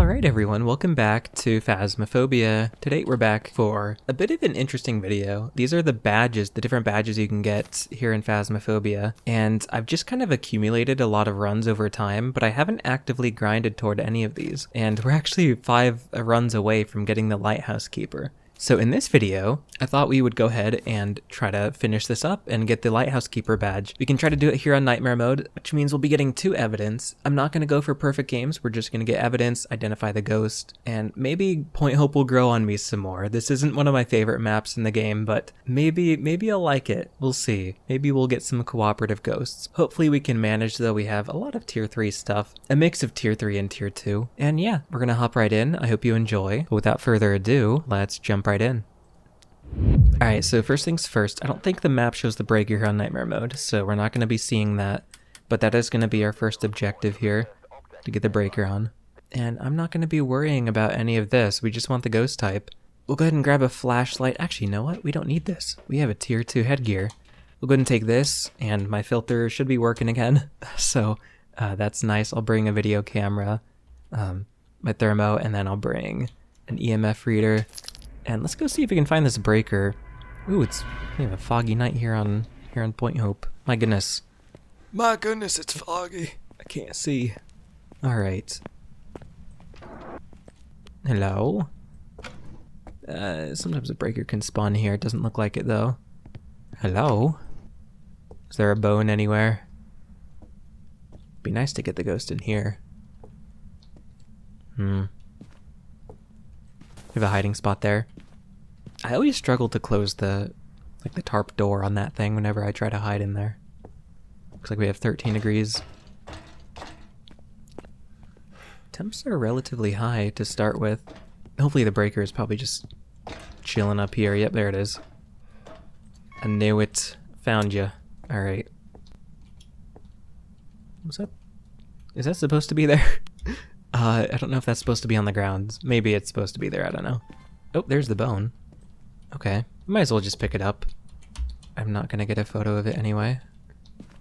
Alright everyone, welcome back to Phasmophobia. Today we're back for a bit of an interesting video. These are the badges, the different badges you can get here in Phasmophobia, and I've just kind of accumulated a lot of runs over time, but I haven't actively grinded toward any of these, and we're actually 5 runs away from getting the Lighthouse Keeper. So in this video, I thought we would go ahead and try to finish this up and get the Lighthouse Keeper Badge. We can try to do it here on Nightmare Mode, which means we'll be getting 2 evidence. I'm not going to go for perfect games, we're just going to get evidence, identify the ghost, and maybe Point Hope will grow on me some more. This isn't one of my favorite maps in the game, but maybe I'll like it. We'll see. Maybe we'll get some cooperative ghosts. Hopefully we can manage, though. We have a lot of tier 3 stuff, a mix of tier 3 and tier 2. And yeah, we're going to hop right in. I hope you enjoy. But without further ado, let's jump right in. Alright, so first things first, I don't think the map shows the breaker here on Nightmare Mode, so we're not going to be seeing that, but that is going to be our first objective here, to get the breaker on. And I'm not going to be worrying about any of this, we just want the ghost type. We'll go ahead and grab a flashlight. Actually, you know what? We don't need this. We have a tier 2 headgear. We'll go ahead and take this, and my filter should be working again, so that's nice. I'll bring a video camera, my thermo, and then I'll bring an EMF reader. And let's go see if we can find this breaker. Ooh, we have a foggy night here on Point Hope. My goodness. My goodness, it's foggy. I can't see. Alright. Hello? Sometimes a breaker can spawn here. It doesn't look like it though. Hello? Is there a bone anywhere? Be nice to get the ghost in here. We have a hiding spot there. I always struggle to close the tarp door on that thing whenever I try to hide in there. Looks like we have 13 degrees. Temps are relatively high to start with. Hopefully the breaker is probably just chilling up here. Yep, there it is. I knew it. Found you. Alright. What's up? Is that supposed to be there? I don't know if that's supposed to be on the ground. Maybe it's supposed to be there, I don't know. Oh, there's the bone. Okay, might as well just pick it up. I'm not gonna get a photo of it anyway.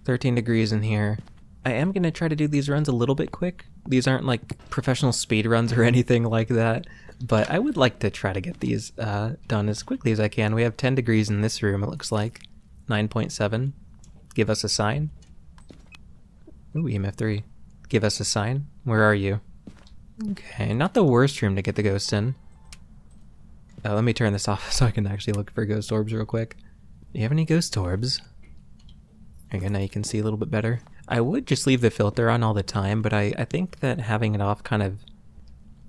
13 degrees in here. I am gonna try to do these runs a little bit quick. These aren't like professional speed runs or anything like that, but I would like to try to get these done as quickly as I can. We have 10 degrees in this room, it looks like. 9.7. Give us a sign. Ooh, EMF 3. Give us a sign. Where are you? Okay, not the worst room to get the ghost in. Oh, let me turn this off so I can actually look for ghost orbs real quick. Do you have any ghost orbs? Okay, now you can see a little bit better. I would just leave the filter on all the time, but I think that having it off kind of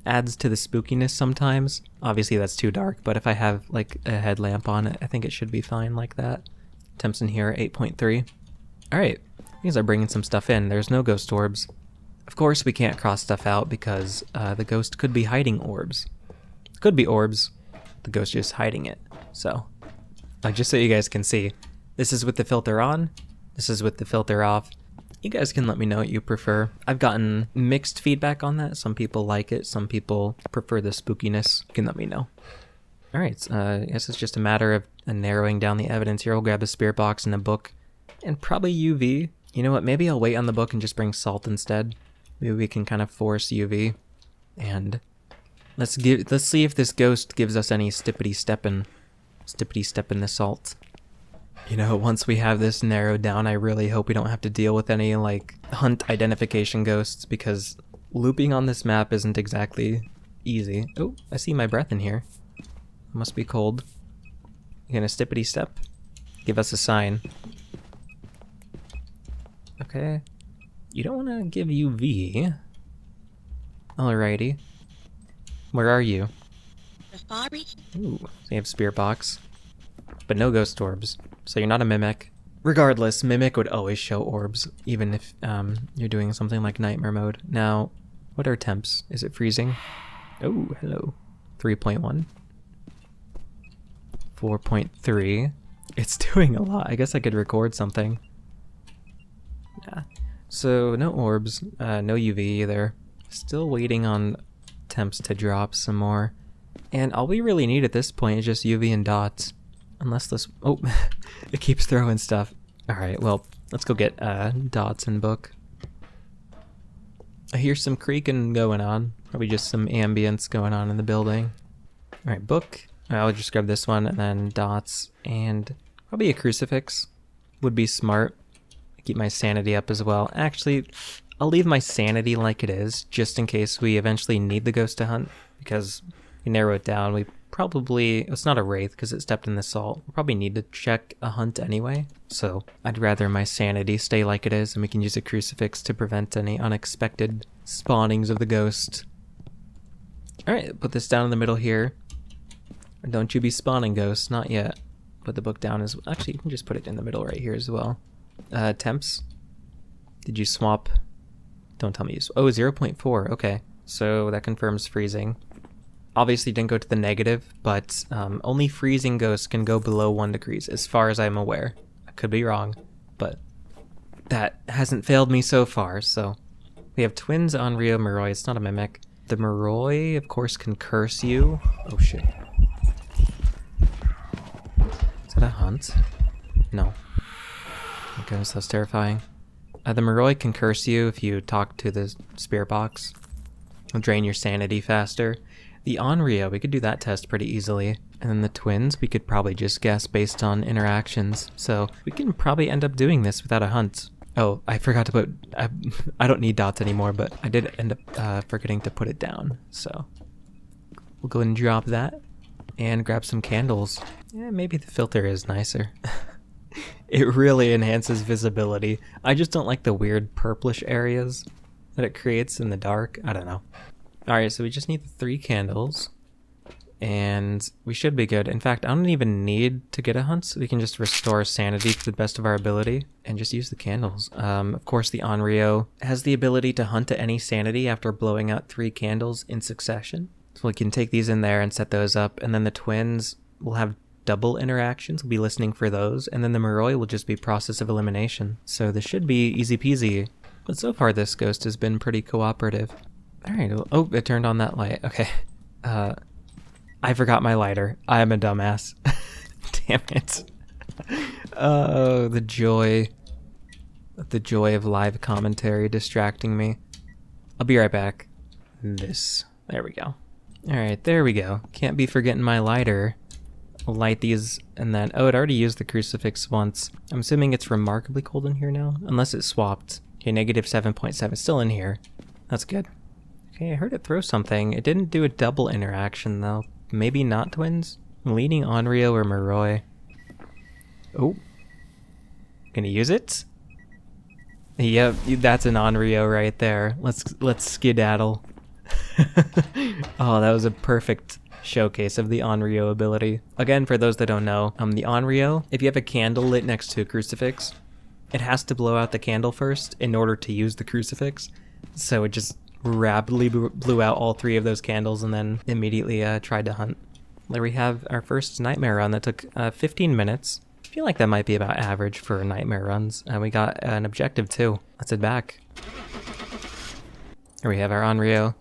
adds to the spookiness sometimes. Obviously that's too dark, but if I have like a headlamp on it, I think it should be fine like that. Temps in here, 8.3. Alright, these are bringing some stuff in. There's no ghost orbs. Of course we can't cross stuff out because the ghost could be hiding orbs. Could be orbs. The ghost just hiding it. So, just so you guys can see, this is with the filter on, this is with the filter off. You guys can let me know what you prefer. I've gotten mixed feedback on that. Some people like it, some people prefer the spookiness. You can let me know. Alright, I guess it's just a matter of narrowing down the evidence here. We'll grab a spirit box and a book, and probably UV. You know what, maybe I'll wait on the book and just bring salt instead. Maybe we can kind of force UV, and let's see if this ghost gives us any stippity steppin' the salt. You know, once we have this narrowed down, I really hope we don't have to deal with any like hunt identification ghosts, because looping on this map isn't exactly easy. Oh, I see my breath in here. Must be cold. You gonna stippity step? Give us a sign. Okay. You don't want to give UV. Alrighty. Where are you? Ooh, so you have spirit box. But no ghost orbs. So you're not a mimic. Regardless, mimic would always show orbs, even if you're doing something like Nightmare Mode. Now, what are temps? Is it freezing? Oh, hello. 3.1. 4.3. It's doing a lot. I guess I could record something. Yeah. So, no orbs, no UV either. Still waiting on temps to drop some more. And all we really need at this point is just UV and dots. Unless this... Oh, it keeps throwing stuff. Alright, well, let's go get dots and book. I hear some creaking going on. Probably just some ambience going on in the building. Alright, book. I'll just grab this one, and then dots, and probably a crucifix would be smart. Keep my sanity up as well. Actually, I'll leave my sanity like it is, just in case we eventually need the ghost to hunt, because we narrow it down. We probably, it's not a wraith because it stepped in the salt. We'll probably need to check a hunt anyway, so I'd rather my sanity stay like it is, and we can use a crucifix to prevent any unexpected spawnings of the ghost. Alright, put this down in the middle here. Don't you be spawning ghosts, not yet. Put the book down as well. Actually, you can just put it in the middle right here as well. Temps. Did you swap? Don't tell me you oh, 0.4, okay. So that confirms freezing. Obviously didn't go to the negative, but only freezing ghosts can go below 1 degrees, as far as I'm aware. I could be wrong, but that hasn't failed me so far, so. We have twins on Rio Moroi, it's not a mimic. The Moroi, of course, can curse you. Oh shit. Is that a hunt? No. Oh goodness, that's terrifying. The Moroi can curse you if you talk to the spirit box. It'll drain your sanity faster. The Onryo, we could do that test pretty easily. And then the twins, we could probably just guess based on interactions. So we can probably end up doing this without a hunt. Oh, I forgot to put, I don't need dots anymore, but I did end up forgetting to put it down. So we'll go ahead and drop that and grab some candles. Yeah, maybe the filter is nicer. It really enhances visibility. I just don't like the weird purplish areas that it creates in the dark. I don't know. Alright, so we just need the 3 candles. And we should be good. In fact, I don't even need to get a hunt, so we can just restore sanity to the best of our ability and just use the candles. Of course, the Onryo has the ability to hunt at any sanity after blowing out 3 candles in succession. So we can take these in there and set those up, and then the twins will have double interactions. We'll be listening for those, and then the Moroi will just be process of elimination. So this should be easy peasy. But so far this ghost has been pretty cooperative. Alright, oh, it turned on that light. Okay. I forgot my lighter. I am a dumbass. Damn it. Oh, the joy of live commentary distracting me. I'll be right back. There we go. Alright, there we go. Can't be forgetting my lighter. I'll light these and then, oh, it already used the crucifix once. I'm assuming it's remarkably cold in here now, unless it swapped. Okay, negative 7.7, still in here. That's good. Okay, I heard it throw something. It didn't do a double interaction though. Maybe not twins? Leading Onryo or Moroi. Oh. Gonna use it? Yep, that's an Onryo right there. Let's skedaddle. Oh, that was a perfect showcase of the Onryo ability. Again, for those that don't know, the Onryo, if you have a candle lit next to a crucifix, it has to blow out the candle first in order to use the crucifix. So it just rapidly blew out all 3 of those candles and then immediately tried to hunt. There we have our first nightmare run that took 15 minutes. I feel like that might be about average for nightmare runs. We got an objective too. Let's head back. Here we have our Onryo,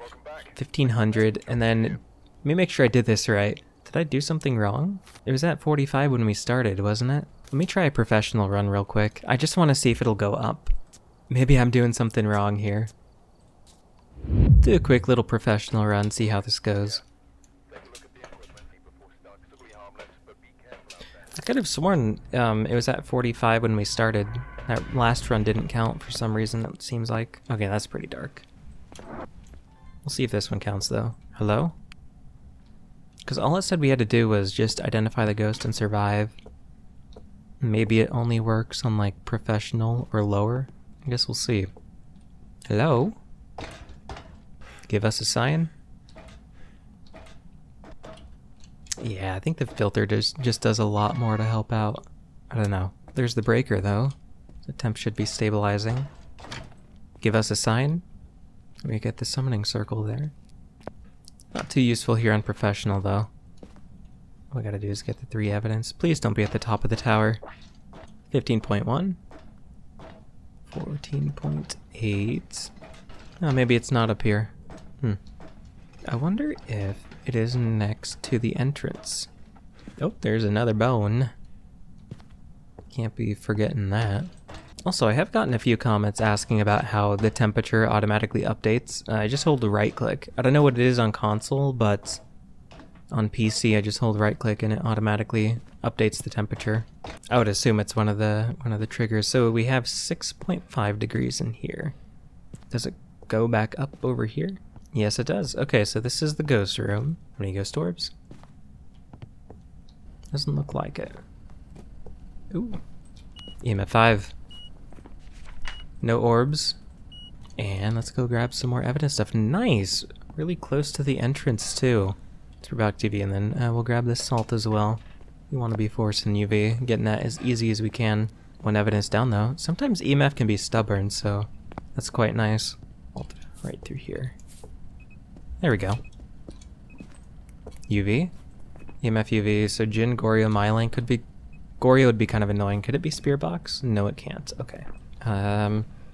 1500, and then let me make sure I did this right. Did I do something wrong? It was at 45 when we started, wasn't it? Let me try a professional run real quick. I just want to see if it'll go up. Maybe I'm doing something wrong here. Do a quick little professional run, see how this goes. I could have sworn it was at 45 when we started. That last run didn't count for some reason, it seems like. Okay, that's pretty dark. We'll see if this one counts though. Hello? Because all it said we had to do was just identify the ghost and survive. Maybe it only works on like professional or lower. I guess we'll see. Hello? Give us a sign? Yeah, I think the filter just does a lot more to help out. I don't know. There's the breaker though. The temp should be stabilizing. Give us a sign? We get the summoning circle there. Not too useful here on professional though. All we gotta do is get the 3 evidence. Please don't be at the top of the tower. 15.1. 14.8. Oh, maybe it's not up here. I wonder if it is next to the entrance. Oh, there's another bone. Can't be forgetting that. Also, I have gotten a few comments asking about how the temperature automatically updates. I just hold the right click. I don't know what it is on console, but on PC I just hold right click and it automatically updates the temperature. I would assume it's one of the triggers. So we have 6.5 degrees in here. Does it go back up over here? Yes, it does. Okay, so this is the ghost room. How many ghost orbs? Doesn't look like it. Ooh. EMF 5. No orbs. And let's go grab some more evidence stuff. Nice! Really close to the entrance, too. Let's back TV, and then we'll grab this salt as well. We want to be forcing UV, getting that as easy as we can. One evidence down, though. Sometimes EMF can be stubborn, so that's quite nice. Right through here. There we go. UV. EMF UV. So Jin, Goryo, Myling could be... Goryo would be kind of annoying. Could it be Spear Box? No, it can't. Okay.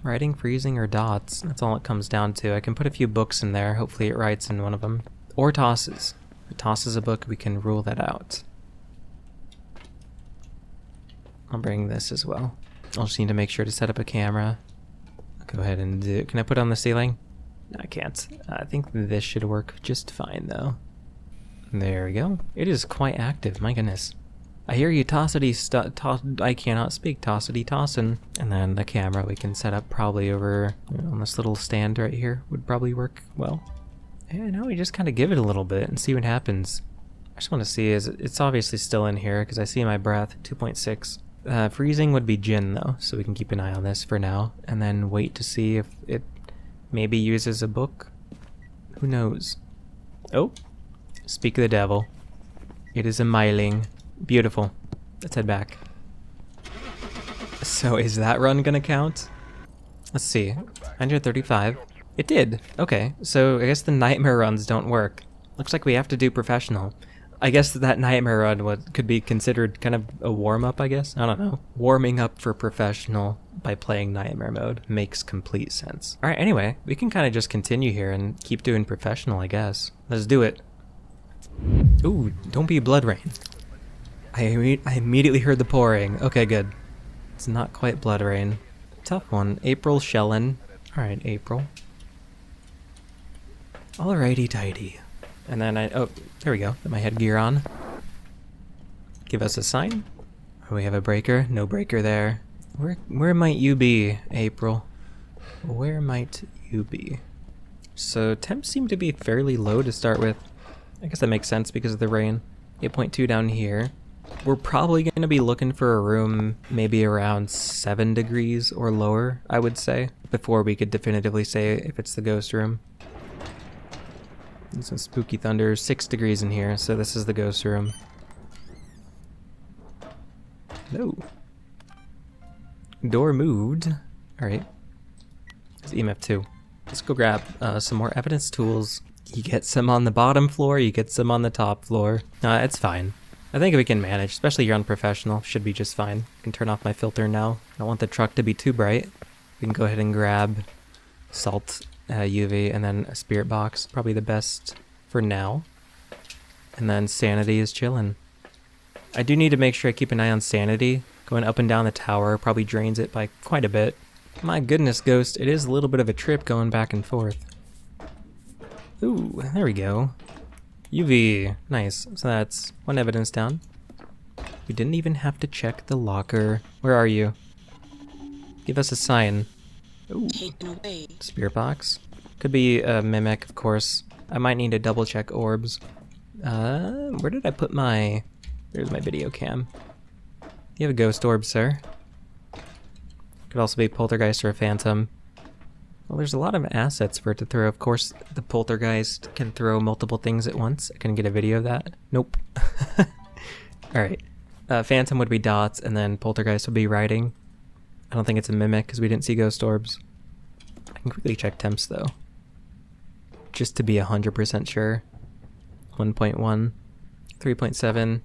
Writing, freezing, or dots. That's all it comes down to. I can put a few books in there. Hopefully it writes in one of them. Or tosses. If it tosses a book, we can rule that out. I'll bring this as well. I'll just need to make sure to set up a camera. I'll go ahead and do... Can I put it on the ceiling? No, I can't. I think this should work just fine, though. There we go. It is quite active, my goodness. I hear you I cannot speak, tossity tossin'. And then the camera we can set up probably over on this little stand right here would probably work well. And now we just kind of give it a little bit and see what happens. I just want to see, it's obviously still in here because I see my breath, 2.6. Freezing would be Jin though, so we can keep an eye on this for now. And then wait to see if it maybe uses a book. Who knows? Oh, speak of the devil. It is a Myling. Beautiful. Let's head back. So is that run gonna count? Let's see. 135. It did. Okay, so I guess the nightmare runs don't work. Looks like we have to do professional. I guess that nightmare run could be considered kind of a warm-up, I guess? I don't know. Warming up for professional by playing nightmare mode makes complete sense. Alright, anyway, we can kind of just continue here and keep doing professional, I guess. Let's do it. Ooh, don't be blood rain. I immediately heard the pouring. Okay, good. It's not quite blood rain. Tough one. April Shellin. Alright, April. Alrighty tighty. And then oh, there we go. Got my headgear on. Give us a sign. Oh, we have a breaker. No breaker there. Where might you be, April? Where might you be? So temps seem to be fairly low to start with. I guess that makes sense because of the rain. 8.2 down here. We're probably going to be looking for a room maybe around 7 degrees or lower, I would say, before we could definitively say if it's the ghost room. Some spooky thunder, 6 degrees in here, so this is the ghost room. No. Door moved. Alright. It's EMF 2. Let's go grab some more evidence tools. You get some on the bottom floor, you get some on the top floor. It's fine. I think we can manage, especially here on professional. Should be just fine. I can turn off my filter now. I don't want the truck to be too bright. We can go ahead and grab salt, UV, and then a spirit box. Probably the best for now. And then sanity is chillin'. I do need to make sure I keep an eye on sanity. Going up and down the tower probably drains it by quite a bit. My goodness, Ghost, it is a little bit of a trip going back and forth. Ooh, there we go. UV, nice. So that's one evidence down. We didn't even have to check the locker. Where are you? Give us a sign. Ooh. Spirit box. Could be a mimic, of course. I might need to double check orbs. Where did I put my... There's my video cam. You have a ghost orb, sir. Could also be poltergeist or a phantom. Well, there's a lot of assets for it to throw. Of course, the poltergeist can throw multiple things at once. I can get a video of that. Nope. Alright. Phantom would be dots, and then poltergeist would be writing. I don't think it's a mimic, because we didn't see ghost orbs. I can quickly check temps, though. Just to be 100% sure. 1.1. 3.7.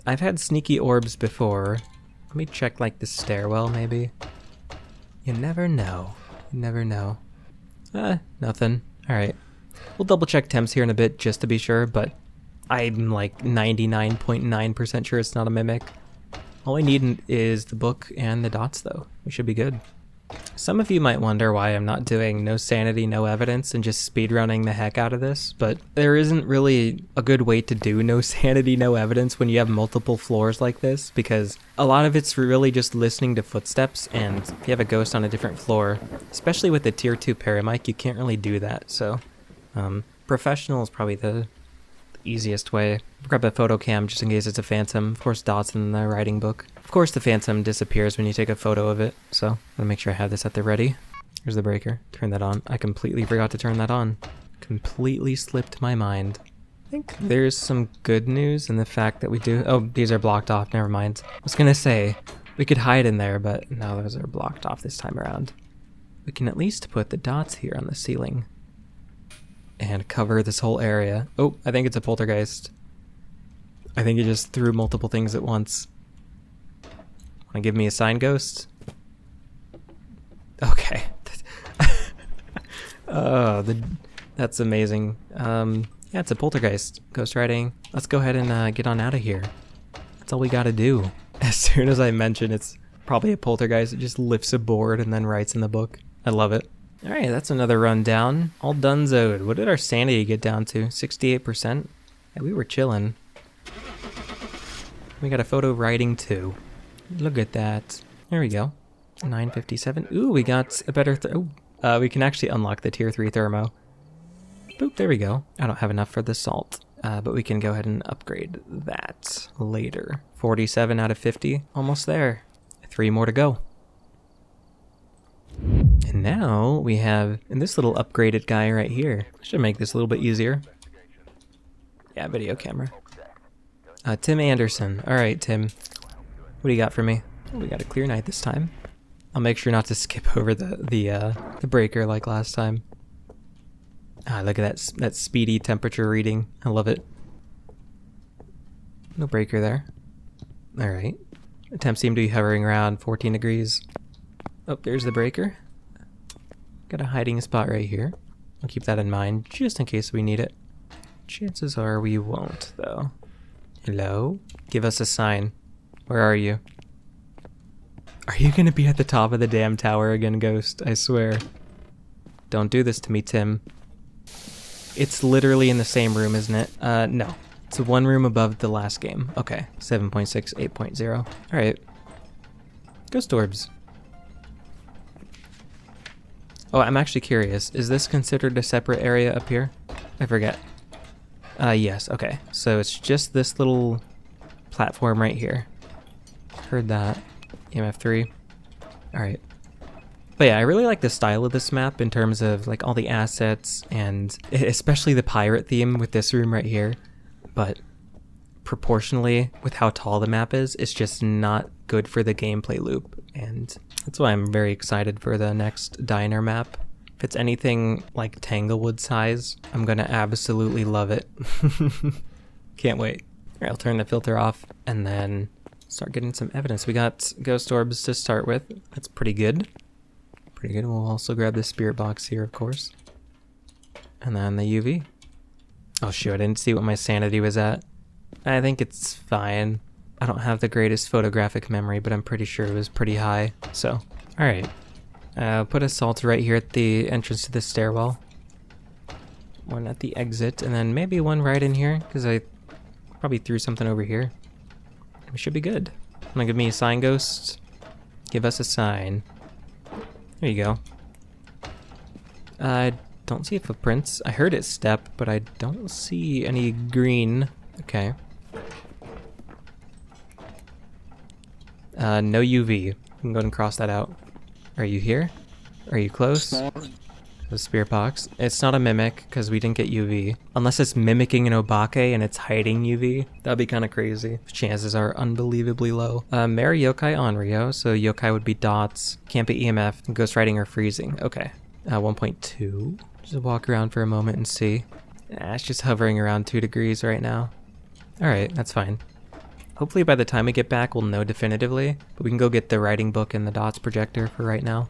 I've had sneaky orbs before. Let me check, like, the stairwell, maybe. You never know. Never know. Nothing. Alright. We'll double check temps here in a bit just to be sure, but I'm like 99.9% sure it's not a mimic. All we need is the book and the dots though. We should be good. Some of you might wonder why I'm not doing no sanity, no evidence and just speedrunning the heck out of this, but there isn't really a good way to do no sanity, no evidence when you have multiple floors like this, because a lot of it's really just listening to footsteps, and if you have a ghost on a different floor, especially with the tier 2 paramic, you can't really do that, so professional is probably the easiest way. Grab a photo cam just in case it's a phantom. Of course, dots in the writing book. Of course, the phantom disappears when you take a photo of it, so I'm gonna make sure I have this at the ready. Here's the breaker. Turn that on. I completely forgot to turn that on. Completely slipped my mind. I think there's some good news in the fact that we do... Oh, these are blocked off. Never mind. I was gonna say, we could hide in there, but no, those are blocked off this time around. We can at least put the dots here on the ceiling and cover this whole area. Oh, I think it's a poltergeist. I think it just threw multiple things at once. Wanna give me a sign, ghost? Okay. Oh, that's amazing. Yeah, it's a poltergeist. Ghost writing. Let's go ahead and get on out of here. That's all we gotta do. As soon as I mention it's probably a poltergeist, it just lifts a board and then writes in the book. I love it. Alright, that's another rundown. All donezoed. What did our sanity get down to? 68%? Yeah, we were chilling. We got a photo writing too. Look at that. There we go. 957. Ooh, we got a better... we can actually unlock the tier 3 thermo. Boop, there we go. I don't have enough for the salt, but we can go ahead and upgrade that later. 47 out of 50. Almost there. 3 more to go. And now we have this little upgraded guy right here. Should make this a little bit easier. Yeah, video camera. Tim Anderson. Alright, Tim. What do you got for me? Oh, we got a clear night this time. I'll make sure not to skip over the breaker like last time. Ah, look at that speedy temperature reading. I love it. No breaker there. Alright. The temps seem to be hovering around 14 degrees. Oh, there's the breaker. Got a hiding spot right here. I'll keep that in mind just in case we need it. Chances are we won't, though. Hello? Give us a sign. Where are you? Are you gonna be at the top of the damn tower again, ghost? I swear. Don't do this to me, Tim. It's literally in the same room, isn't it? No. It's one room above the last game. Okay. 7.6, 8.0. Alright. Ghost orbs. Oh, I'm actually curious. Is this considered a separate area up here? I forget. Yes, okay. So it's just this little platform right here. Heard that. EMF 3. Alright. But yeah, I really like the style of this map in terms of like all the assets and especially the pirate theme with this room right here. But proportionally with how tall the map is, it's just not good for the gameplay loop. And that's why I'm very excited for the next diner map. If it's anything like Tanglewood size, I'm gonna absolutely love it. Can't wait. Alright, I'll turn the filter off and then start getting some evidence. We got ghost orbs to start with. That's pretty good. Pretty good. We'll also grab the spirit box here, of course. And then the UV. Oh shoot, I didn't see what my sanity was at. I think it's fine. I don't have the greatest photographic memory, but I'm pretty sure it was pretty high. So, alright. Put a salt right here at the entrance to the stairwell. One at the exit, and then maybe one right in here, because I probably threw something over here. We should be good. Wanna give me a sign, ghost? Give us a sign. There you go. I don't see footprints. I heard it step, but I don't see any green. Okay. No UV. You can go ahead and cross that out. Are you here? Are you close? The spirit box. It's not a mimic, because we didn't get UV. Unless it's mimicking an Obake and it's hiding UV. That'd be kind of crazy. Chances are unbelievably low. Mary Yokai Onryo, so Yokai would be dots. Can't be EMF, ghost writing or freezing. Okay. 1.2. Just walk around for a moment and see. It's just hovering around 2 degrees right now. Alright, that's fine. Hopefully by the time we get back we'll know definitively, but we can go get the writing book and the dots projector for right now.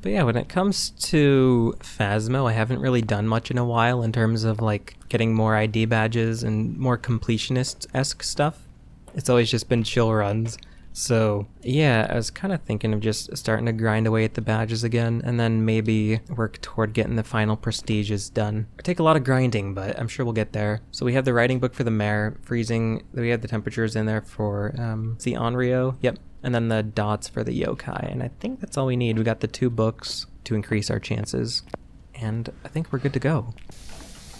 But yeah, when it comes to Phasmo, I haven't really done much in a while in terms of like getting more ID badges and more completionist-esque stuff. It's always just been chill runs. So yeah, I was kind of thinking of just starting to grind away at the badges again, and then maybe work toward getting the final prestiges done. It'll take a lot of grinding, but I'm sure we'll get there. So we have the writing book for the mayor, freezing, we have the temperatures in there for the Onryo, yep, and then the dots for the yokai, and I think that's all we need. We got the 2 books to increase our chances, and I think we're good to go.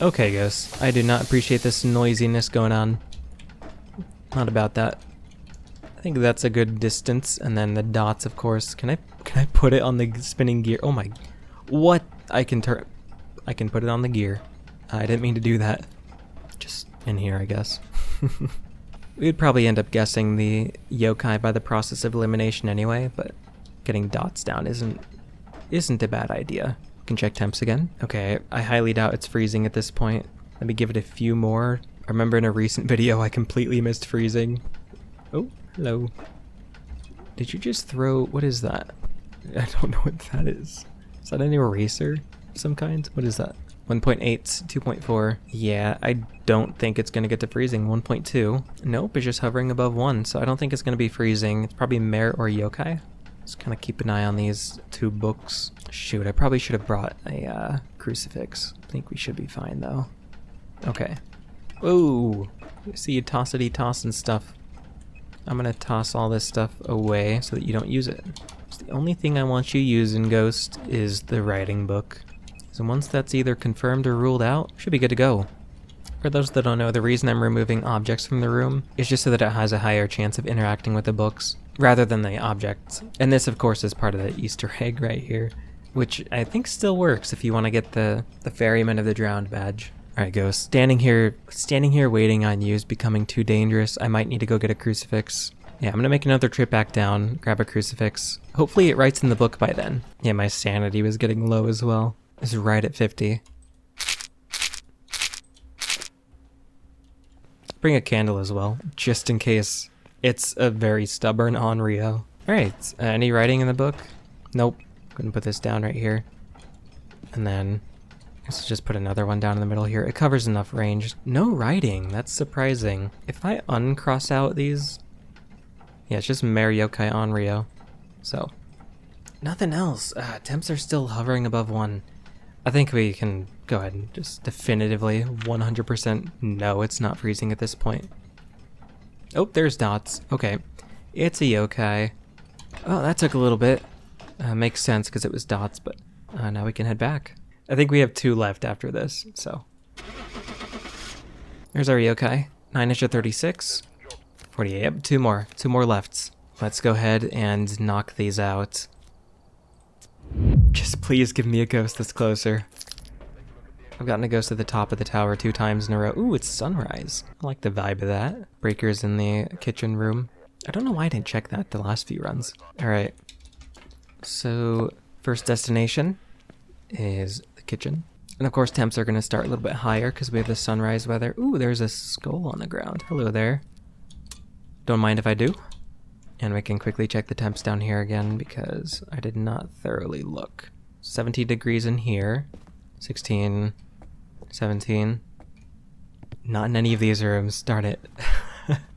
Okay, Ghost, I do not appreciate this noisiness going on. Not about that. I think that's a good distance, and then the dots, of course. Can I put it on the spinning gear? Oh my, what? I can put it on the gear. I didn't mean to do that. Just in here, I guess. We'd probably end up guessing the yokai by the process of elimination anyway, but getting dots down isn't a bad idea. We can check temps again. Okay, I highly doubt it's freezing at this point. Let me give it a few more. I remember in a recent video I completely missed freezing. Oh, hello. Did you just throw... what is that? I don't know what that is. Is that an eraser of some kind? What is that? 1.8, 2.4. Yeah, I don't think it's going to get to freezing. 1.2. Nope, it's just hovering above 1, so I don't think it's going to be freezing. It's probably Mare or Yokai. Just kind of keep an eye on these 2 books. Shoot, I probably should have brought a crucifix. I think we should be fine, though. Okay. Ooh, I see you tossing stuff. I'm gonna toss all this stuff away so that you don't use it. So the only thing I want you using, Ghost, is the writing book. So once that's either confirmed or ruled out, should be good to go. For those that don't know, the reason I'm removing objects from the room is just so that it has a higher chance of interacting with the books, rather than the objects. And this, of course, is part of the Easter egg right here, which I think still works if you want to get the Ferryman of the Drowned badge. Alright, Ghost. Standing here waiting on you is becoming too dangerous. I might need to go get a crucifix. Yeah, I'm gonna make another trip back down, grab a crucifix. Hopefully it writes in the book by then. Yeah, my sanity was getting low as well. It's right at 50. Bring a candle as well, just in case it's a very stubborn Onryo. Alright, any writing in the book? Nope. Gonna put this down right here. And then... let's just put another one down in the middle here. It covers enough range. No writing. That's surprising. If I uncross out these... yeah, it's just Mare Yokai Onryo. So, nothing else. Temps are still hovering above 1. I think we can go ahead and just definitively 100% no, it's not freezing at this point. Oh, there's dots. Okay. It's a yokai. Oh, that took a little bit. Makes sense because it was dots, but now we can head back. I think we have 2 left after this, so. There's our yokai. 9-ish at 36. 48, yep, 2 more. 2 more left. Let's go ahead and knock these out. Just please give me a ghost that's closer. I've gotten a ghost at the top of the tower 2 times in a row. Ooh, it's sunrise. I like the vibe of that. Breakers in the kitchen room. I don't know why I didn't check that the last few runs. Alright. So, first destination is the kitchen. And of course temps are going to start a little bit higher because we have the sunrise weather. Ooh, there's a skull on the ground. Hello there. Don't mind if I do. And we can quickly check the temps down here again because I did not thoroughly look. 17 degrees in here. 16. 17. Not in any of these rooms. Darn it.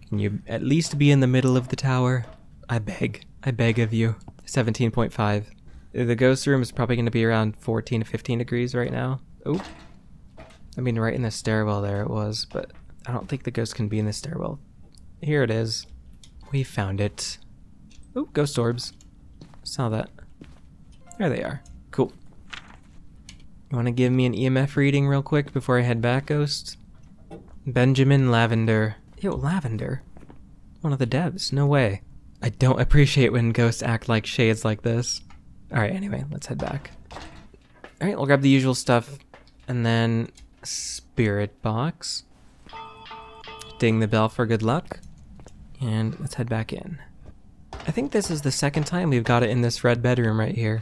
Can you at least be in the middle of the tower? I beg. I beg of you. 17.5. The ghost room is probably going to be around 14 to 15 degrees right now. Oh. I mean, right in the stairwell there it was, but I don't think the ghost can be in the stairwell. Here it is. We found it. Oh, ghost orbs. Saw that. There they are. Cool. You want to give me an EMF reading real quick before I head back, Ghost? Benjamin Lavender. Yo, Lavender. One of the devs. No way. I don't appreciate when ghosts act like shades like this. Alright, anyway, let's head back. Alright, we'll grab the usual stuff. And then... spirit box. Ding the bell for good luck. And let's head back in. I think this is the second time we've got it in this red bedroom right here.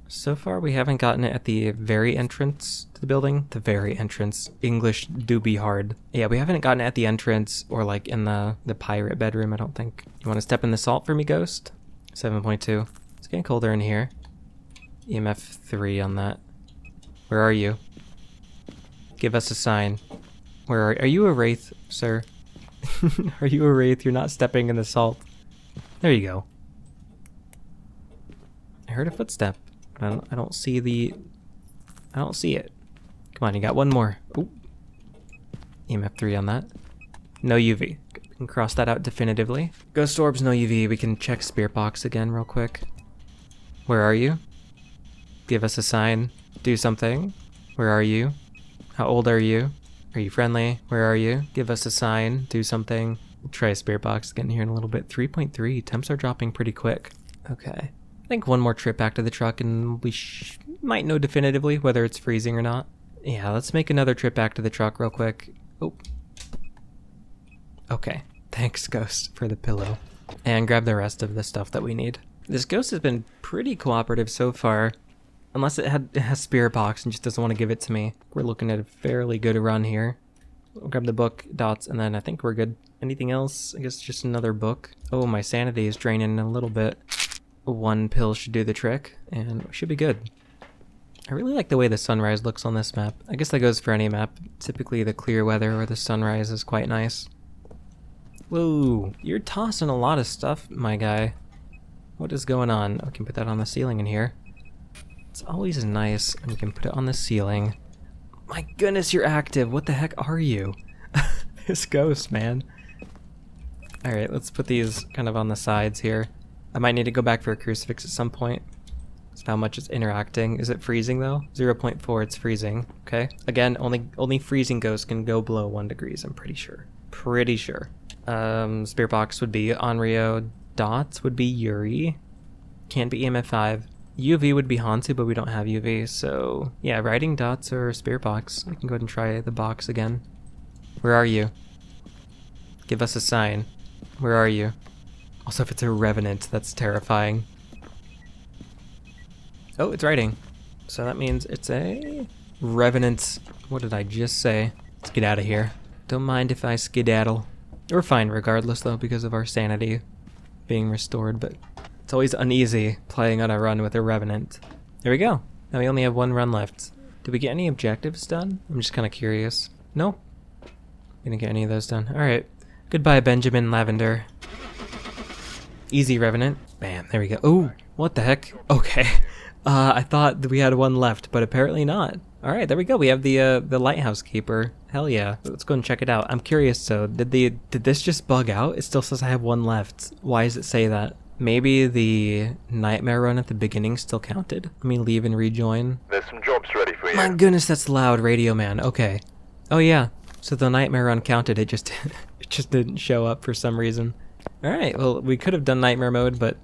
So far we haven't gotten it at the very entrance to the building. The very entrance. English do be hard. Yeah, we haven't gotten it at the entrance or like in the pirate bedroom, I don't think. You want to step in the salt for me, Ghost? 7.2. It's getting colder in here. EMF 3 on that. Where are you? Give us a sign. Where are you a wraith, sir? Are you a wraith? You're not stepping in the salt. There you go. I heard a footstep. I don't see it. Come on, you got one more. Ooh. EMF 3 on that. No UV. We can cross that out definitively. Ghost orbs, no UV. We can check spirit box again real quick. Where are you? Give us a sign. Do something. Where are you? How old are you? Are you friendly? Where are you? Give us a sign. Do something. We'll try spirit box again here in a little bit. 3.3. Temps are dropping pretty quick. Okay. I think one more trip back to the truck and we might know definitively whether it's freezing or not. Yeah, let's make another trip back to the truck real quick. Oh. Okay. Thanks, Ghost, for the pillow. And grab the rest of the stuff that we need. This ghost has been pretty cooperative so far. Unless it has spirit box and just doesn't want to give it to me. We're looking at a fairly good run here. We'll grab the book, dots, and then I think we're good. Anything else? I guess just another book. Oh, my sanity is draining a little bit. One pill should do the trick, and we should be good. I really like the way the sunrise looks on this map. I guess that goes for any map. Typically the clear weather or the sunrise is quite nice. Whoa, you're tossing a lot of stuff, my guy. What is going on? I can put that on the ceiling in here. It's always nice when you can put it on the ceiling. My goodness, you're active. What the heck are you? This ghost, man. Alright, let's put these kind of on the sides here. I might need to go back for a crucifix at some point. That's how much it's interacting. Is it freezing though? 0.4, it's freezing. Okay. Again, only freezing ghosts can go below 1 degrees, I'm pretty sure. Pretty sure. Spirit box would be Onryo. Dots would be Yuri. Can't be EMF 5. UV would be Hantu, but we don't have UV, so yeah, writing dots or spirit box. We can go ahead and try the box again. Where are you? Give us a sign. Where are you? Also, if it's a revenant, that's terrifying. Oh, it's writing. So that means it's a revenant. What did I just say? Let's get out of here. Don't mind if I skedaddle. We're fine regardless though, because of our sanity being restored, but it's always uneasy playing on a run with a revenant. There we go. Now we only have one run left. Did we get any objectives done? I'm just kind of curious. Nope. Didn't get any of those done. Alright. Goodbye, Benjamin Lavender. Easy revenant. Bam, there we go. Oh, what the heck? Okay. I thought that we had one left, but apparently not. Alright, there we go. We have the Lighthouse Keeper. Hell yeah. Let's go and check it out. I'm curious, so did this just bug out? It still says I have one left. Why does it say that? Maybe the nightmare run at the beginning still counted? Let me leave and rejoin. There's some jobs ready for you. My goodness, that's loud, Radio Man. Okay. Oh yeah. So the nightmare run counted, it just didn't show up for some reason. Alright, well, we could have done nightmare mode, but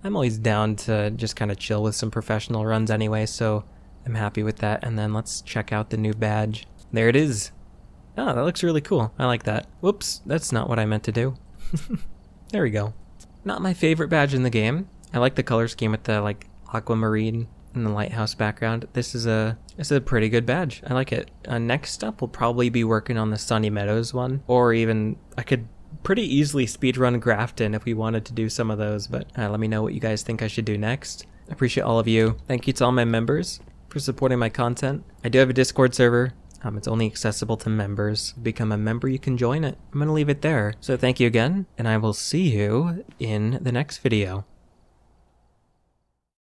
I'm always down to just kind of chill with some professional runs anyway, so I'm happy with that. And then let's check out the new badge. There it is. Oh, that looks really cool. I like that. Whoops, that's not what I meant to do. There we go. Not my favorite badge in the game. I like the color scheme with the like aquamarine and the lighthouse background. This is a pretty good badge. I like it. Next up, we'll probably be working on the Sunny Meadows one, or even I could pretty easily speedrun Grafton if we wanted to do some of those, but let me know what you guys think I should do next. I appreciate all of you. Thank you to all my members for supporting my content. I do have a Discord server. It's only accessible to members. Become a member, you can join it. I'm gonna leave it there. So thank you again, and I will see you in the next video.